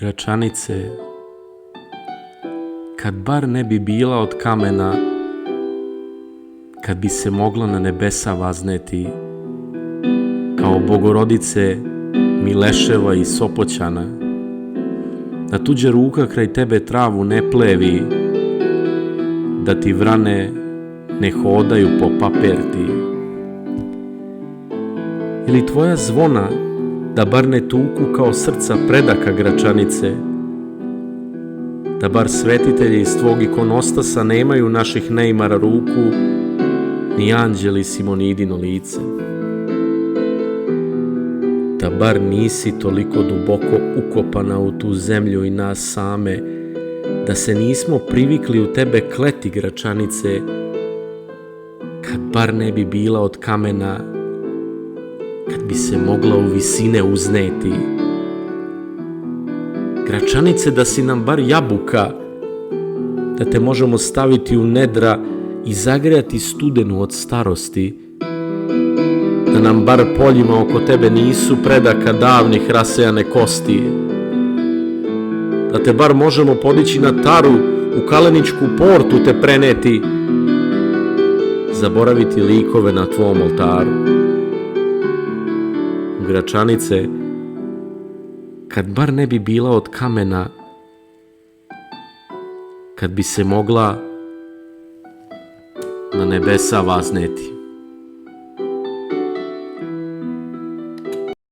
Gračanice, kad bar ne bi bila od kamena, kad bi se mogla na nebesa vazneti, kao Bogorodice Mileševa i Sopoćana, da tuđa ruka kraj tebe travu ne plevi, da ti vrane ne hodaju po paperti, ili tvoja zvona da bar ne tuku kao srca predaka Gračanice, da bar svetitelji iz tvog ikonostasa nemaju naših neimara ruku, ni anđeli Simonidino lice. Da bar nisi toliko duboko ukopana u tu zemlju i nas same, da se nismo privikli u tebe kleti Gračanice, kad bar ne bi bila od kamena, kad bi se mogla u visine uzneti. Gračanice, da si nam bar jabuka, da te možemo staviti u nedra i zagrejati studenu od starosti, da nam bar poljima oko tebe nisu predaka davnih rasejane kosti, da te bar možemo podići na taru, u Kaleničku portu te preneti, zaboraviti likove na tvom oltaru. Gračanice, kad bar ne bi bila od kamena, kad bi se mogla na nebesa vazneti.